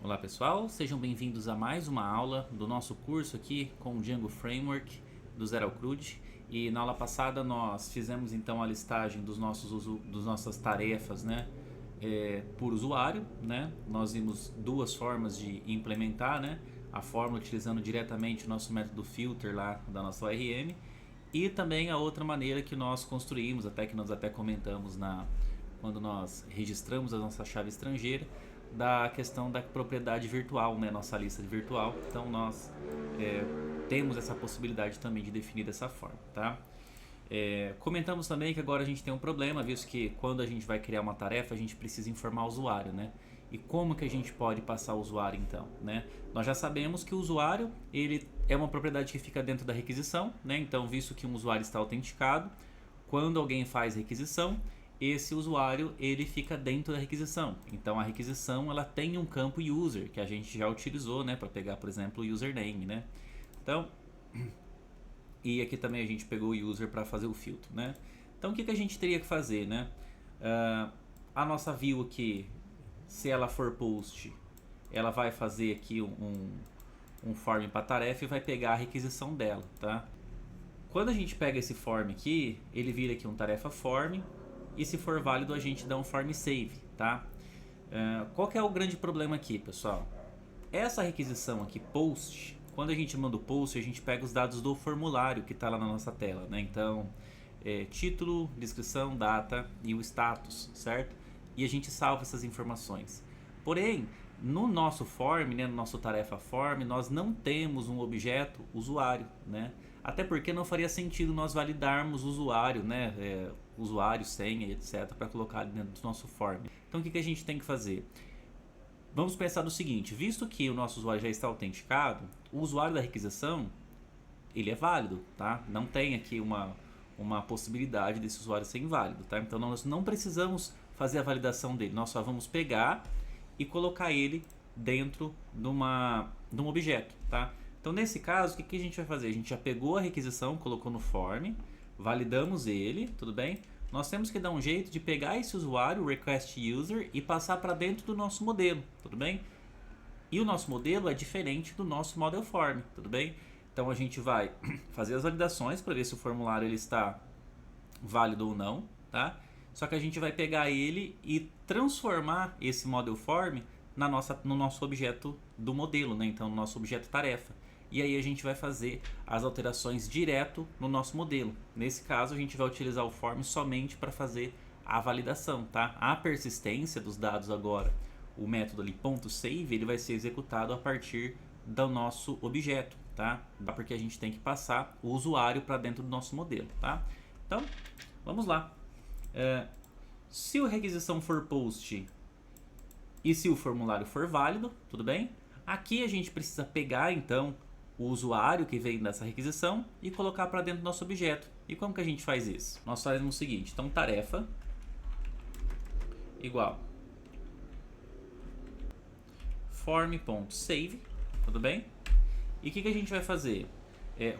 Olá pessoal, sejam bem-vindos a mais uma aula do nosso curso aqui com o Django Framework do Zero ao CRUD. E na aula passada nós fizemos então a listagem dos nossas tarefas, né, por usuário, né? Nós vimos duas formas de implementar, né? A forma utilizando diretamente o nosso método filter lá da nossa ORM e também a outra maneira que nós construímos, até que nós até comentamos quando nós registramos a nossa chave estrangeira, da questão da propriedade virtual, né, nossa lista de virtual. Então nós temos essa possibilidade também de definir dessa forma, tá? Comentamos também que agora a gente tem um problema, visto que quando a gente vai criar uma tarefa a gente precisa informar o usuário, né? E como que a gente pode passar o usuário então, né? Nós já sabemos que o usuário ele é uma propriedade que fica dentro da requisição, né? Então, visto que um usuário está autenticado, quando alguém faz requisição, esse usuário ele fica dentro da requisição. Então a requisição ela tem um campo user que a gente já utilizou, né, para pegar, por exemplo, o username, né? Então, e aqui também a gente pegou o user para fazer o filtro, né? Então o que a gente teria que fazer, né? A nossa view aqui, se ela for post, ela vai fazer aqui um form para tarefa e vai pegar a requisição dela, tá? Quando a gente pega esse form aqui, ele vira aqui um tarefa form. E se for válido a gente dá um form save, tá? Qual que é o grande problema aqui, pessoal? Essa requisição aqui, post, quando a gente manda o post, a gente pega os dados do formulário que está lá na nossa tela, né? Então, título, descrição, data e o status, certo? E a gente salva essas informações. Porém, no nosso form, né, no nosso tarefa form, nós não temos um objeto usuário, né? Até porque não faria sentido nós validarmos o usuário, né? Usuário, senha, etc, para colocar dentro do nosso form. Então o que a gente tem que fazer? Vamos pensar no seguinte, visto que o nosso usuário já está autenticado, o usuário da requisição, ele é válido, tá? Não tem aqui uma possibilidade desse usuário ser inválido, tá? Então nós não precisamos fazer a validação dele, nós só vamos pegar e colocar ele dentro de um objeto, tá? Então nesse caso, o que a gente vai fazer? A gente já pegou a requisição, colocou no form, validamos ele, tudo bem? Nós temos que dar um jeito de pegar esse usuário, request user, e passar para dentro do nosso modelo, tudo bem? E o nosso modelo é diferente do nosso model form, tudo bem? Então a gente vai fazer as validações para ver se o formulário ele está válido ou não, tá? Só que a gente vai pegar ele e transformar esse model form no nosso objeto do modelo, né? Então no nosso objeto tarefa. E aí a gente vai fazer as alterações direto no nosso modelo. Nesse caso a gente vai utilizar o form somente para fazer a validação, tá? A persistência dos dados agora, o método ali .save, ele vai ser executado a partir do nosso objeto, tá? Porque a gente tem que passar o usuário para dentro do nosso modelo, tá? Então, vamos lá. Se a requisição for post e se o formulário for válido, tudo bem? Aqui a gente precisa pegar então o usuário que vem dessa requisição e colocar para dentro do nosso objeto. E como que a gente faz isso? Nós fazemos o seguinte, então tarefa igual form.save, tudo bem? E o que a gente vai fazer?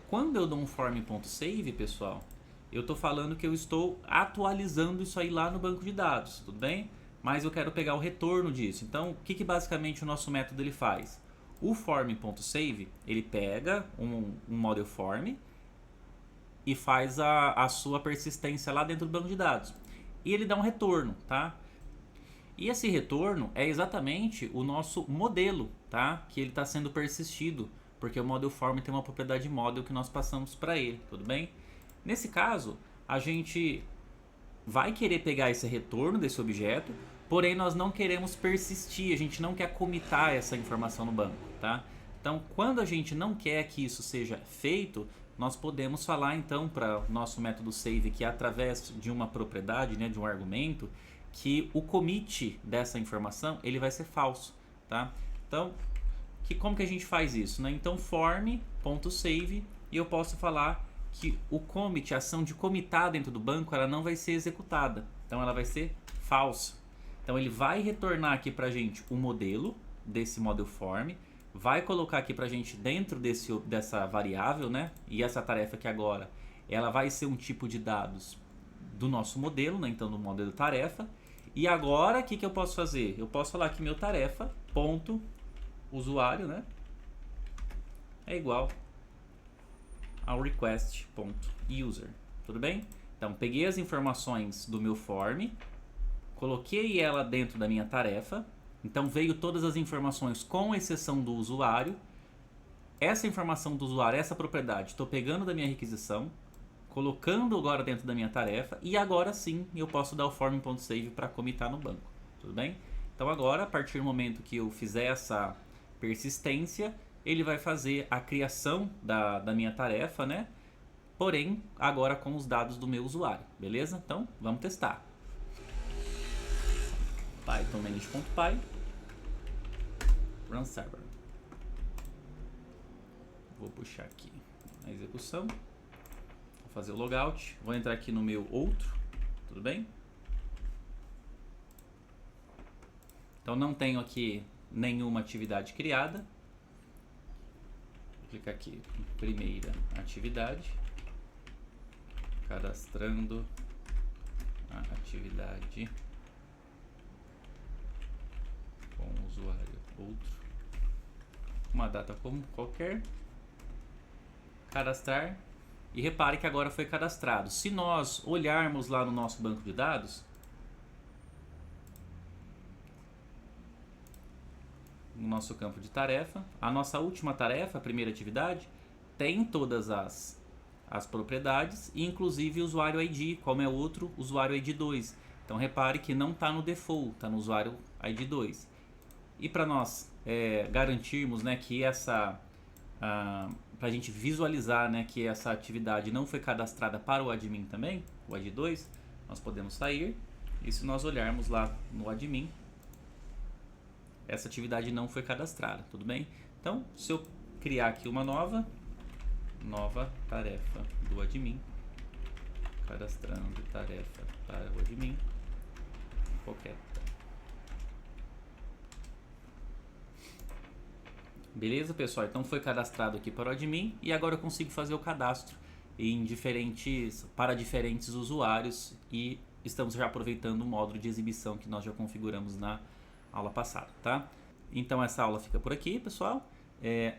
Quando eu dou um form.save, pessoal, eu estou falando que eu estou atualizando isso aí lá no banco de dados, tudo bem? Mas eu quero pegar o retorno disso. Então, o que basicamente o nosso método ele faz? O form.save, ele pega um model form e faz a sua persistência lá dentro do banco de dados. E ele dá um retorno, tá? E esse retorno é exatamente o nosso modelo, tá? Que ele está sendo persistido, porque o model form tem uma propriedade model que nós passamos para ele, tudo bem? Nesse caso, a gente vai querer pegar esse retorno desse objeto, porém nós não queremos persistir, a gente não quer commitar essa informação no banco, tá? Então, quando a gente não quer que isso seja feito, nós podemos falar então para o nosso método save que através de uma propriedade, né, de um argumento, que o commit dessa informação ele vai ser falso, tá? Então, como que a gente faz isso, né? Então, form.save e eu posso falar que o commit, a ação de commitar dentro do banco, ela não vai ser executada. Então ela vai ser falsa. Então ele vai retornar aqui pra gente o modelo desse model form, vai colocar aqui pra gente dentro dessa variável, né? E essa tarefa aqui agora, ela vai ser um tipo de dados do nosso modelo, né? Então do modelo tarefa. E agora o que eu posso fazer? Eu posso falar que meu tarefa ponto usuário, né, é igual ao request.user, tudo bem? Então, peguei as informações do meu form, coloquei ela dentro da minha tarefa, então veio todas as informações com exceção do usuário. Essa informação do usuário, essa propriedade, estou pegando da minha requisição, colocando agora dentro da minha tarefa, e agora sim eu posso dar o form.save para commitar no banco, tudo bem? Então agora, a partir do momento que eu fizer essa persistência, ele vai fazer a criação da minha tarefa, né? Porém, agora com os dados do meu usuário, beleza? Então, vamos testar. Python manage.py run server. Vou puxar aqui a execução. Vou fazer o logout. Vou entrar aqui no meu outro, tudo bem? Então, não tenho aqui nenhuma atividade criada. Vou clicar aqui em primeira atividade. Cadastrando a atividade com o usuário outro. Uma data como qualquer. Cadastrar. E repare que agora foi cadastrado. Se nós olharmos lá no nosso banco de dados, no nosso campo de tarefa, a nossa última tarefa, a primeira atividade, tem todas as propriedades e inclusive o usuário ID, como é o outro usuário ID 2. Então repare que não está no default, está no usuário ID 2. E para nós garantirmos, né, que essa, para a gente visualizar, né, que essa atividade não foi cadastrada para o admin também, o ID 2, nós podemos sair, e se nós olharmos lá no admin, essa atividade não foi cadastrada, tudo bem? Então, se eu criar aqui uma nova tarefa do admin, cadastrando tarefa para o admin, qualquer. Beleza, pessoal? Então foi cadastrado aqui para o admin e agora eu consigo fazer o cadastro para diferentes usuários e estamos já aproveitando o módulo de exibição que nós já configuramos na aula passada, tá? Então essa aula fica por aqui, pessoal.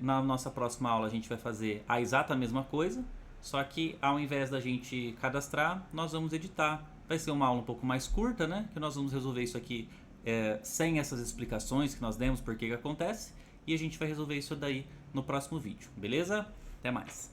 Na nossa próxima aula a gente vai fazer a exata mesma coisa, só que ao invés da gente cadastrar, nós vamos editar. Vai ser uma aula um pouco mais curta, né? Que nós vamos resolver isso aqui sem essas explicações que nós demos por que acontece, e a gente vai resolver isso daí no próximo vídeo, beleza? Até mais!